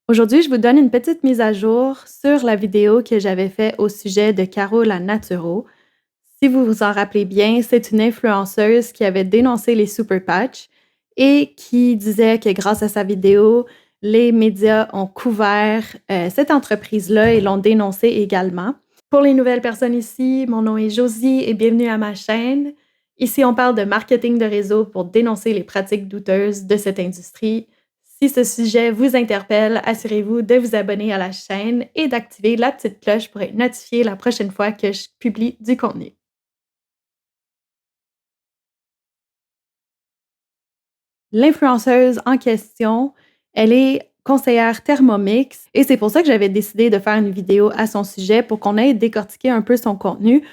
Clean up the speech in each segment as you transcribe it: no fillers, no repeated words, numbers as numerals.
Aujourd'hui, je vous donne une petite mise à jour sur la vidéo que j'avais faite au sujet de Caro la Naturo. Si vous vous en rappelez bien, c'est une influenceuse qui avait dénoncé les super patchs et qui disait que grâce à sa vidéo, les médias ont couvert cette entreprise-là et l'ont dénoncée également. Pour les nouvelles personnes ici, mon nom est Josie et bienvenue à ma chaîne. Ici, on parle de marketing de réseau pour dénoncer les pratiques douteuses de cette industrie. Si ce sujet vous interpelle, assurez-vous de vous abonner à la chaîne et d'activer la petite cloche pour être notifié la prochaine fois que je publie du contenu. L'influenceuse en question, elle est conseillère Thermomix et c'est pour ça que j'avais décidé de faire une vidéo à son sujet pour qu'on aille décortiquer un peu son contenu.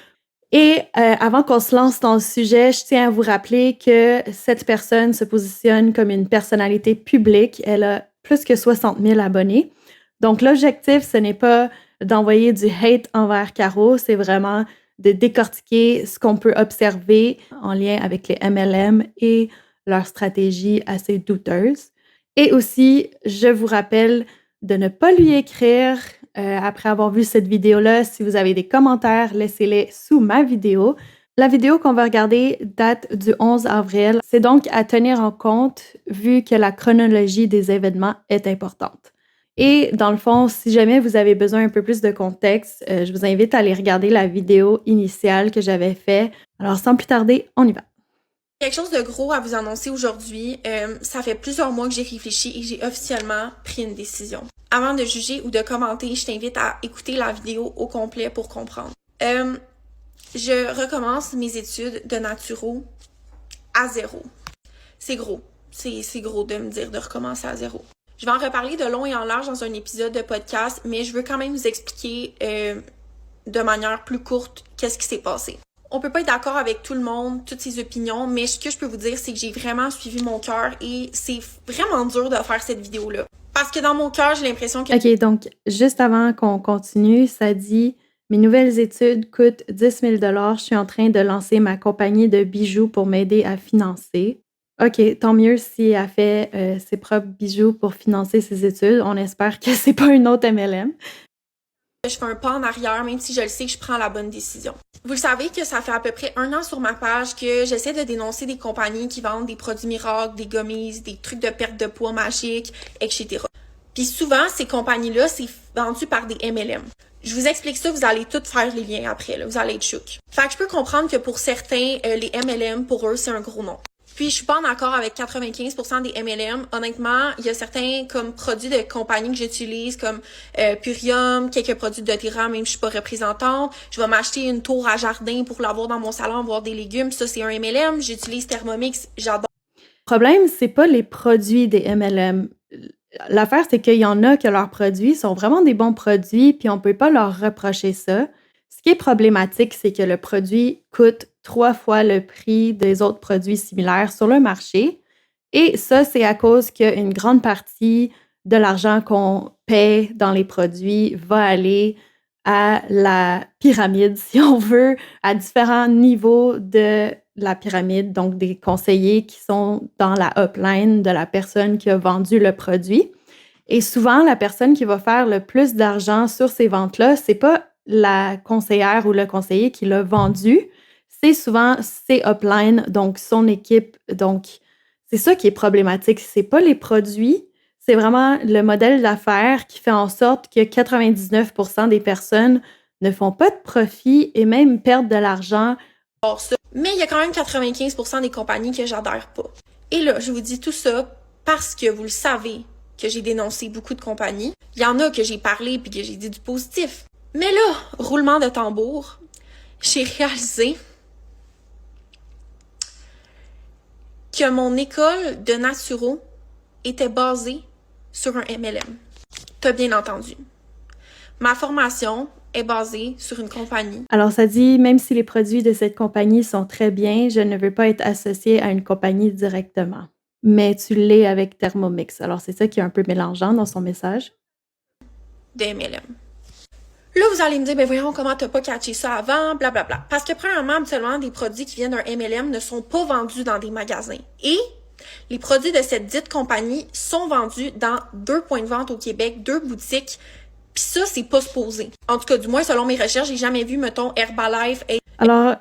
Et avant qu'on se lance dans le sujet, je tiens à vous rappeler que cette personne se positionne comme une personnalité publique. Elle a plus que 60 000 abonnés. Donc, l'objectif, ce n'est pas d'envoyer du hate envers Caro, c'est vraiment de décortiquer ce qu'on peut observer en lien avec les MLM et leur stratégie assez douteuse. Et aussi, je vous rappelle de ne pas lui écrire après avoir vu cette vidéo-là. Si vous avez des commentaires, laissez-les sous ma vidéo. La vidéo qu'on va regarder date du 11 avril. C'est donc à tenir en compte vu que la chronologie des événements est importante. Et dans le fond, si jamais vous avez besoin un peu plus de contexte, je vous invite à aller regarder la vidéo initiale que j'avais faite. Alors sans plus tarder, on y va. Quelque chose de gros à vous annoncer aujourd'hui. Ça fait plusieurs mois que j'ai réfléchi et j'ai officiellement pris une décision. Avant de juger ou de commenter, je t'invite à écouter la vidéo au complet pour comprendre. Je recommence mes études de naturo à zéro. C'est gros. C'est gros de me dire de recommencer à zéro. Je vais en reparler de long et en large dans un épisode de podcast, mais je veux quand même vous expliquer de manière plus courte qu'est-ce qui s'est passé. On peut pas être d'accord avec tout le monde, toutes ses opinions, mais ce que je peux vous dire, c'est que j'ai vraiment suivi mon cœur et c'est vraiment dur de faire cette vidéo-là. Parce que dans mon cœur, j'ai l'impression que... OK, donc, juste avant qu'on continue, ça dit « Mes nouvelles études coûtent 10 000 $. Je suis en train de lancer ma compagnie de bijoux pour m'aider à financer. » OK, tant mieux si elle fait ses propres bijoux pour financer ses études. On espère que c'est pas une autre MLM. Je fais un pas en arrière, même si je le sais que je prends la bonne décision. Vous le savez que ça fait à peu près 1 an sur ma page que j'essaie de dénoncer des compagnies qui vendent des produits miracles, des gummies, des trucs de perte de poids magiques, etc. Puis souvent, ces compagnies-là, c'est vendu par des MLM. Je vous explique ça, vous allez tout faire les liens après, là, vous allez être choqués. Fait que je peux comprendre que pour certains, les MLM, pour eux, c'est un gros nom. Puis je suis pas en accord avec 95% des MLM. Honnêtement, il y a certains comme produits de compagnie que j'utilise comme Purium, quelques produits de doTERRA, même si je suis pas représentante. Je vais m'acheter une tour à jardin pour l'avoir dans mon salon, avoir des légumes. Ça, c'est un MLM. J'utilise Thermomix, j'adore. Le problème, c'est pas les produits des MLM. L'affaire, c'est qu'il y en a que leurs produits sont vraiment des bons produits, puis on peut pas leur reprocher ça. Ce qui est problématique, c'est que le produit coûte 3 fois le prix des autres produits similaires sur le marché. Et ça, c'est à cause qu'une grande partie de l'argent qu'on paie dans les produits va aller à la pyramide, si on veut, à différents niveaux de la pyramide, donc des conseillers qui sont dans la upline de la personne qui a vendu le produit. Et souvent, la personne qui va faire le plus d'argent sur ces ventes-là, c'est pas la conseillère ou le conseiller qui l'a vendu, c'est souvent ses uplines, donc son équipe. Donc, c'est ça qui est problématique. C'est pas les produits, c'est vraiment le modèle d'affaires qui fait en sorte que 99% des personnes ne font pas de profit et même perdent de l'argent. Ça. Mais il y a quand même 95% des compagnies que j'adhère pas. Et là, je vous dis tout ça parce que vous le savez que j'ai dénoncé beaucoup de compagnies. Il y en a que j'ai parlé puis que j'ai dit du positif. Mais là, roulement de tambour, j'ai réalisé que mon école de naturo était basée sur un MLM. T'as bien entendu. Ma formation est basée sur une compagnie. Alors, ça dit, même si les produits de cette compagnie sont très bien, je ne veux pas être associée à une compagnie directement. Mais tu l'es avec Thermomix. Alors, c'est ça qui est un peu mélangeant dans son message. De MLM. Là, vous allez me dire, ben voyons comment t'as pas catché ça avant, blablabla. Parce que premièrement, habituellement, des produits qui viennent d'un MLM ne sont pas vendus dans des magasins. Et Les produits de cette dite compagnie sont vendus dans 2 points de vente au Québec, 2 boutiques, pis ça, c'est pas supposé. En tout cas, du moins, selon mes recherches, j'ai jamais vu, mettons, Herbalife. Alors,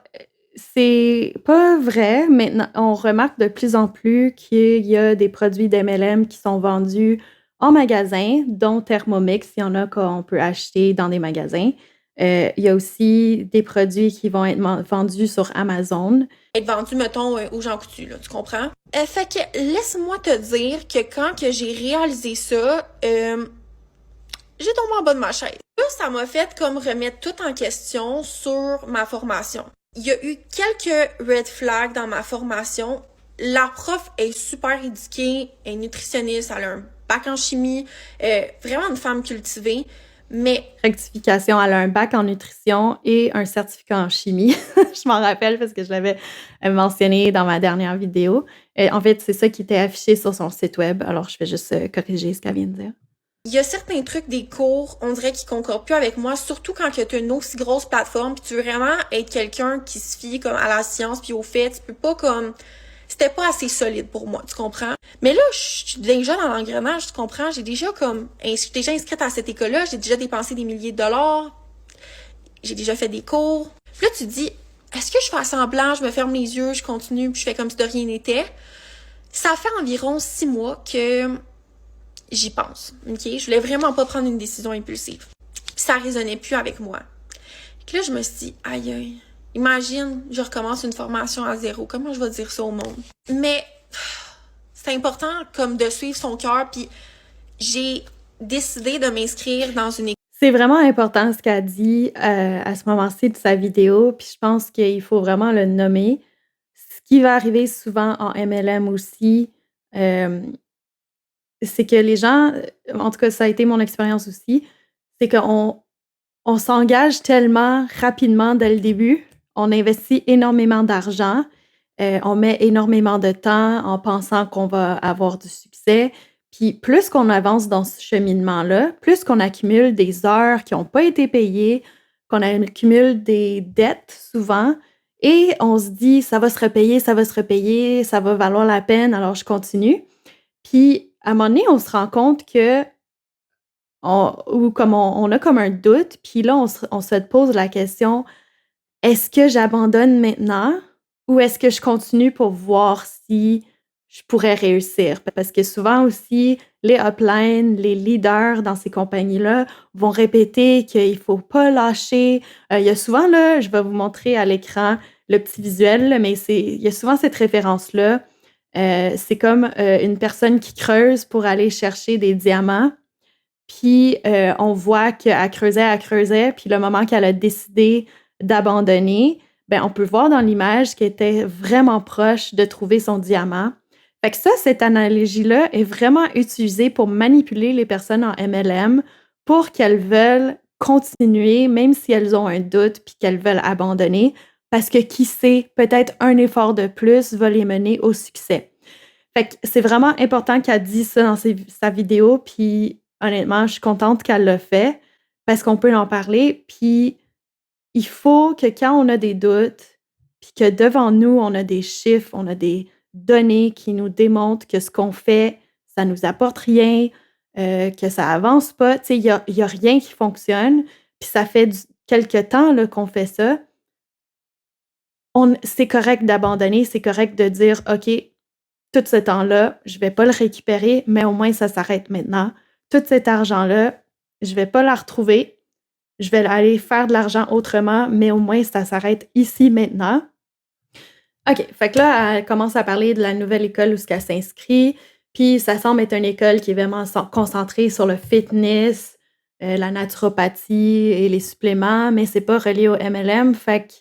c'est pas vrai. Maintenant, on remarque de plus en plus qu'il y a des produits d'MLM qui sont vendus en magasin, dont Thermomix. Il y en a qu'on peut acheter dans des magasins. Il y a aussi des produits qui vont être vendus sur Amazon. Être vendus, mettons, aux Jean Coutu, là, tu comprends? Fait que, laisse-moi te dire que quand que j'ai réalisé ça, j'ai tombé en bas de ma chaise. Là, ça m'a fait comme remettre tout en question sur ma formation. Il y a eu quelques red flags dans ma formation. La prof est super éduquée, elle est nutritionniste, elle a un bac en chimie, vraiment une femme cultivée, mais... Rectification, elle a un bac en nutrition et un certificat en chimie. Je m'en rappelle parce que je l'avais mentionné dans ma dernière vidéo. En fait, c'est ça qui était affiché sur son site web, alors je vais juste corriger ce qu'elle vient de dire. Il y a certains trucs des cours, on dirait qu'ils concordent plus avec moi, surtout quand tu as une aussi grosse plateforme, puis tu veux vraiment être quelqu'un qui se fie comme à la science puis au fait, tu peux pas comme... C'était pas assez solide pour moi, tu comprends? Mais là, je suis déjà dans l'engrenage, tu comprends? J'ai déjà comme... Je suis déjà inscrite à cette école-là, j'ai déjà dépensé des milliers de dollars, j'ai déjà fait des cours. Puis là, tu te dis, est-ce que je fais semblant, je me ferme les yeux, je continue, puis je fais comme si de rien n'était? Ça fait environ 6 mois que... j'y pense, ok? Je voulais vraiment pas prendre une décision impulsive. Puis ça résonnait plus avec moi. Puis là, je me suis dit, aïe aïe, imagine, je recommence une formation à zéro. Comment je vais dire ça au monde? Mais c'est important comme de suivre son cœur, puis j'ai décidé de m'inscrire dans une école. C'est vraiment important ce qu'elle dit à ce moment-ci de sa vidéo, puis je pense qu'il faut vraiment le nommer. Ce qui va arriver souvent en MLM aussi, c'est que les gens, en tout cas, ça a été mon expérience aussi, c'est qu'on s'engage tellement rapidement dès le début, on investit énormément d'argent, on met énormément de temps en pensant qu'on va avoir du succès. Puis plus qu'on avance dans ce cheminement-là, plus qu'on accumule des heures qui n'ont pas été payées, qu'on accumule des dettes souvent, et on se dit ça va se repayer, ça va se repayer, ça va valoir la peine, alors je continue. Puis à un moment donné, on se rend compte que on a comme un doute, puis là, on se pose la question, est-ce que j'abandonne maintenant ou est-ce que je continue pour voir si je pourrais réussir? Parce que souvent aussi, les uplines, les leaders dans ces compagnies-là vont répéter qu'il ne faut pas lâcher. Il y a souvent, là, je vais vous montrer à l'écran le petit visuel, là, mais il y a souvent cette référence-là. C'est comme une personne qui creuse pour aller chercher des diamants. Puis on voit qu'elle creusait, puis le moment qu'elle a décidé d'abandonner, ben on peut voir dans l'image qu'elle était vraiment proche de trouver son diamant. Fait que ça, cette analogie-là est vraiment utilisée pour manipuler les personnes en MLM pour qu'elles veulent continuer, même si elles ont un doute puis qu'elles veulent abandonner, parce que qui sait, peut-être un effort de plus va les mener au succès. Fait que c'est vraiment important qu'elle dise ça dans sa vidéo, puis honnêtement, je suis contente qu'elle l'a fait parce qu'on peut en parler. Puis il faut que quand on a des doutes, puis que devant nous, on a des chiffres, on a des données qui nous démontrent que ce qu'on fait, ça nous apporte rien, que ça avance pas. Tu sais, il y a rien qui fonctionne. Puis ça fait quelque temps là, qu'on fait ça. C'est correct d'abandonner, c'est correct de dire, OK, tout ce temps-là, je vais pas le récupérer, mais au moins ça s'arrête maintenant. Tout cet argent-là, je vais pas la retrouver. Je vais aller faire de l'argent autrement, mais au moins ça s'arrête ici maintenant. OK, fait que là, elle commence à parler de la nouvelle école où elle s'inscrit, puis ça semble être une école qui est vraiment concentrée sur le fitness, la naturopathie et les suppléments, mais c'est pas relié au MLM, fait que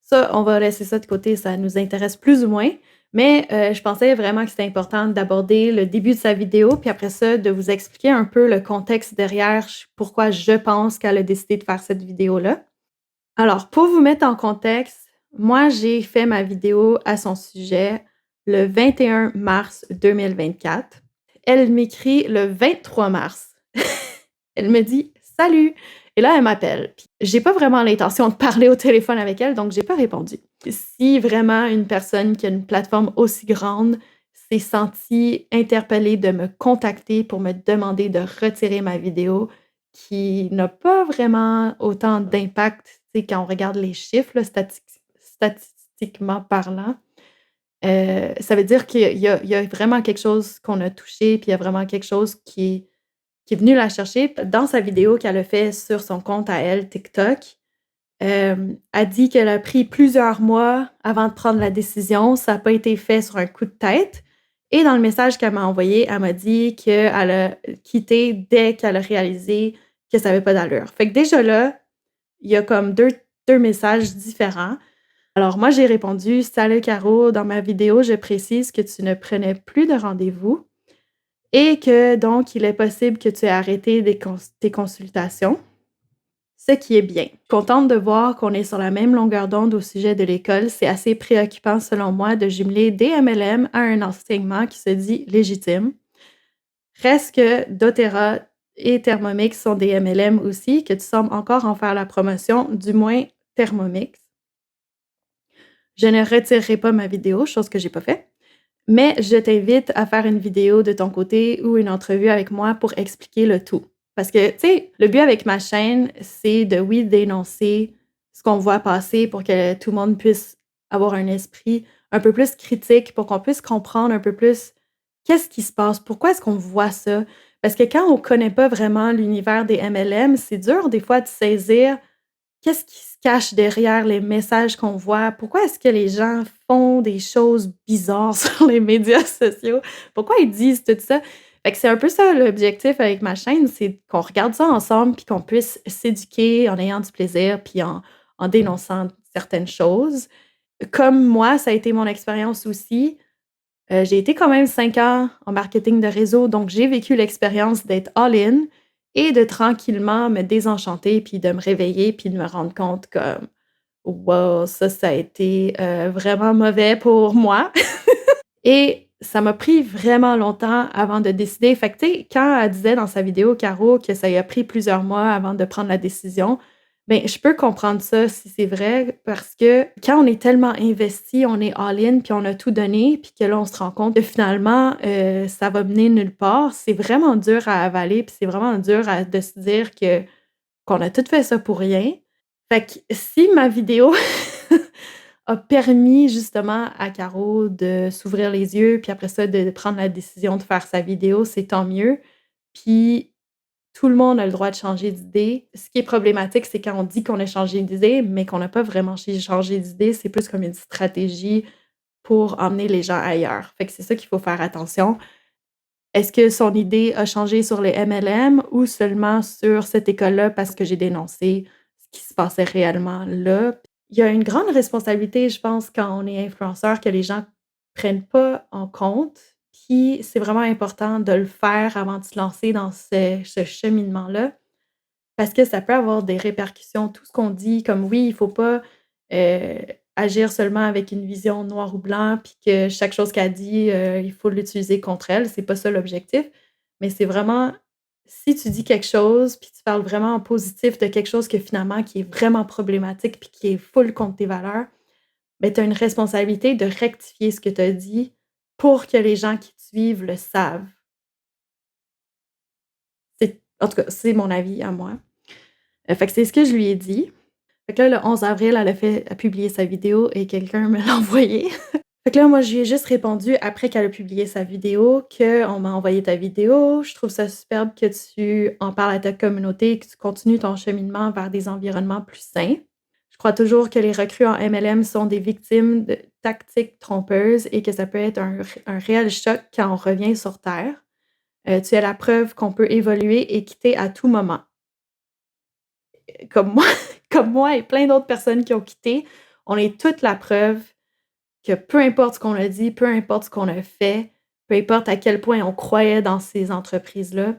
ça, on va laisser ça de côté, ça nous intéresse plus ou moins. Mais je pensais vraiment que c'était important d'aborder le début de sa vidéo, puis après ça, de vous expliquer un peu le contexte derrière pourquoi je pense qu'elle a décidé de faire cette vidéo-là. Alors, pour vous mettre en contexte, moi, j'ai fait ma vidéo à son sujet le 21 mars 2024. Elle m'écrit le 23 mars. Elle me dit « Salut! » Et là, elle m'appelle. Puis, j'ai pas vraiment l'intention de parler au téléphone avec elle, donc j'ai pas répondu. Si vraiment une personne qui a une plateforme aussi grande s'est senti interpellé de me contacter pour me demander de retirer ma vidéo qui n'a pas vraiment autant d'impact, tu sais, quand on regarde les chiffres, là, statistiquement parlant. Ça veut dire qu'il y a vraiment quelque chose qu'on a touché, puis il y a vraiment quelque chose qui est venu la chercher. Dans sa vidéo qu'elle a fait sur son compte à elle, TikTok, elle dit qu'elle a pris plusieurs mois avant de prendre la décision. Ça n'a pas été fait sur un coup de tête. Et dans le message qu'elle m'a envoyé, elle m'a dit qu'elle a quitté dès qu'elle a réalisé que ça n'avait pas d'allure. Fait que déjà là, il y a comme deux messages différents. Alors moi, j'ai répondu: «Salut Caro, dans ma vidéo, je précise que tu ne prenais plus de rendez-vous et que donc il est possible que tu aies arrêté tes consultations, ce qui est bien. Contente de voir qu'on est sur la même longueur d'onde au sujet de l'école. C'est assez préoccupant selon moi de jumeler des MLM à un enseignement qui se dit légitime. Reste que doTERRA et Thermomix sont des MLM aussi, que tu sembles encore en faire la promotion, du moins Thermomix. Je ne retirerai pas ma vidéo, chose que j'ai pas fait. Mais je t'invite à faire une vidéo de ton côté ou une entrevue avec moi pour expliquer le tout. Parce que, tu sais, le but avec ma chaîne, c'est de, oui, dénoncer ce qu'on voit passer pour que tout le monde puisse avoir un esprit un peu plus critique, pour qu'on puisse comprendre un peu plus qu'est-ce qui se passe, pourquoi est-ce qu'on voit ça. Parce que quand on ne connaît pas vraiment l'univers des MLM, c'est dur des fois de saisir qu'est-ce qui se cache derrière les messages qu'on voit? Pourquoi est-ce que les gens font des choses bizarres sur les médias sociaux? Pourquoi ils disent tout ça? Fait que c'est un peu ça l'objectif avec ma chaîne, c'est qu'on regarde ça ensemble puis qu'on puisse s'éduquer en ayant du plaisir puis en dénonçant certaines choses. Comme moi, ça a été mon expérience aussi. J'ai été quand même 5 ans en marketing de réseau, donc j'ai vécu l'expérience d'être all-in et de tranquillement me désenchanter, puis de me réveiller, puis de me rendre compte comme: «Wow, ça a été, vraiment mauvais pour moi» et ça m'a pris vraiment longtemps avant de décider. Fait que, tu sais, quand elle disait dans sa vidéo, Caro, que ça lui a pris plusieurs mois avant de prendre la décision, ben, je peux comprendre ça si c'est vrai, parce que quand on est tellement investi, on est all-in, puis on a tout donné, puis que là, on se rend compte que finalement, ça va mener nulle part, c'est vraiment dur à avaler, puis c'est vraiment dur de se dire qu'on a tout fait ça pour rien. Fait que si ma vidéo a permis justement à Caro de s'ouvrir les yeux, puis après ça, de prendre la décision de faire sa vidéo, c'est tant mieux. Puis tout le monde a le droit de changer d'idée. Ce qui est problématique, c'est quand on dit qu'on a changé d'idée, mais qu'on n'a pas vraiment changé d'idée. C'est plus comme une stratégie pour emmener les gens ailleurs. Fait que c'est ça qu'il faut faire attention. Est-ce que son idée a changé sur les MLM ou seulement sur cette école-là parce que j'ai dénoncé ce qui se passait réellement là? Il y a une grande responsabilité, je pense, quand on est influenceur, que les gens prennent pas en compte. Puis c'est vraiment important de le faire avant de se lancer dans ce cheminement-là, parce que ça peut avoir des répercussions. Tout ce qu'on dit, comme oui, il faut pas euh, agir seulement avec une vision noir ou blanc, puis que chaque chose qu'elle dit, il faut l'utiliser contre elle. C'est pas ça l'objectif. Mais c'est vraiment, si tu dis quelque chose, puis tu parles vraiment en positif de quelque chose que finalement qui est vraiment problématique, puis qui est full contre tes valeurs, ben, tu as une responsabilité de rectifier ce que tu as dit pour que les gens qui te suivent le savent. En tout cas, c'est mon avis à moi. Fait que c'est ce que je lui ai dit. Fait que là, le 11 avril, elle a publié sa vidéo et quelqu'un me l'a envoyée. Fait que là, moi, je lui ai juste répondu après qu'elle a publié sa vidéo qu'on m'a envoyé ta vidéo. Je trouve ça superbe que tu en parles à ta communauté et que tu continues ton cheminement vers des environnements plus sains. Je crois toujours que les recrues en MLM sont des victimes de tactiques trompeuses et que ça peut être un réel choc quand on revient sur Terre. Tu es la preuve qu'on peut évoluer et quitter à tout moment. Comme moi, comme moi et plein d'autres personnes qui ont quitté, on est toute la preuve que peu importe ce qu'on a dit, peu importe ce qu'on a fait, peu importe à quel point on croyait dans ces entreprises-là,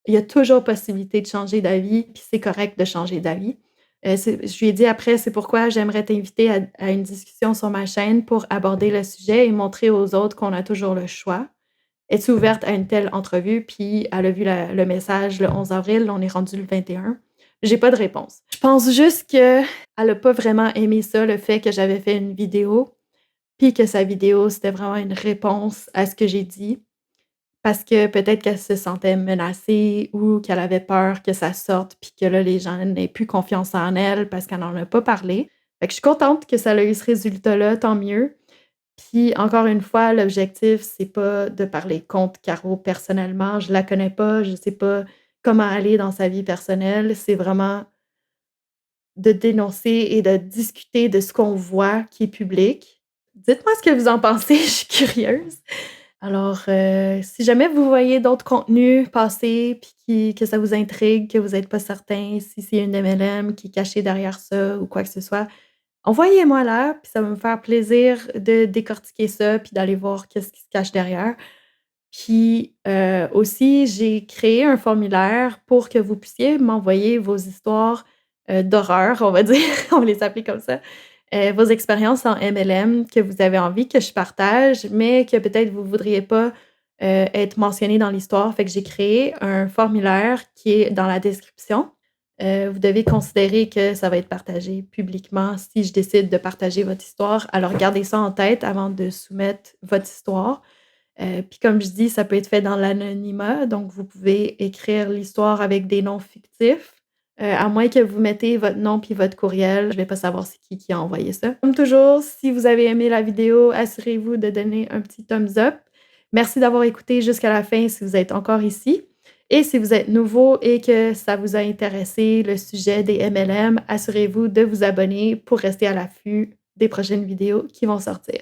il y a toujours possibilité de changer d'avis, puis c'est correct de changer d'avis. Je lui ai dit après: «C'est pourquoi j'aimerais t'inviter à une discussion sur ma chaîne pour aborder le sujet et montrer aux autres qu'on a toujours le choix. Es-tu ouverte à une telle entrevue?» Puis elle a vu le message le 11 avril, on est rendu le 21. J'ai pas de réponse. Je pense juste qu'elle a pas vraiment aimé ça, le fait que j'avais fait une vidéo. puis que sa vidéo, c'était vraiment une réponse à ce que j'ai dit. Parce que peut-être qu'elle se sentait menacée ou qu'elle avait peur que ça sorte, puis que là, les gens n'aient plus confiance en elle parce qu'elle n'en a pas parlé. Fait que je suis contente que ça a eu ce résultat-là, tant mieux. Puis encore une fois, l'objectif, c'est pas de parler contre Caro personnellement. Je la connais pas, je sais pas comment elle est dans sa vie personnelle. C'est vraiment de dénoncer et de discuter de ce qu'on voit qui est public. Dites-moi ce que vous en pensez, je suis curieuse. Alors, si jamais vous voyez d'autres contenus passer puis que ça vous intrigue, que vous n'êtes pas certain si c'est une MLM qui est cachée derrière ça ou quoi que ce soit, envoyez-moi là, puis ça va me faire plaisir de décortiquer ça puis d'aller voir qu'est-ce qui se cache derrière. Puis, aussi, j'ai créé un formulaire pour que vous puissiez m'envoyer vos histoires, d'horreur, on va dire, on va les appeler comme ça, vos expériences en MLM que vous avez envie que je partage, mais que peut-être vous voudriez pas, être mentionné dans l'histoire. Fait que j'ai créé un formulaire qui est dans la description. Vous devez considérer que ça va être partagé publiquement si je décide de partager votre histoire. Alors gardez ça en tête avant de soumettre votre histoire. Puis comme je dis, ça peut être fait dans l'anonymat, donc vous pouvez écrire l'histoire avec des noms fictifs, à moins que vous mettez votre nom puis votre courriel, je vais pas savoir c'est qui a envoyé ça. Comme toujours, si vous avez aimé la vidéo, assurez-vous de donner un petit thumbs up. Merci d'avoir écouté jusqu'à la fin si vous êtes encore ici. Et si vous êtes nouveau et que ça vous a intéressé le sujet des MLM, assurez-vous de vous abonner pour rester à l'affût des prochaines vidéos qui vont sortir.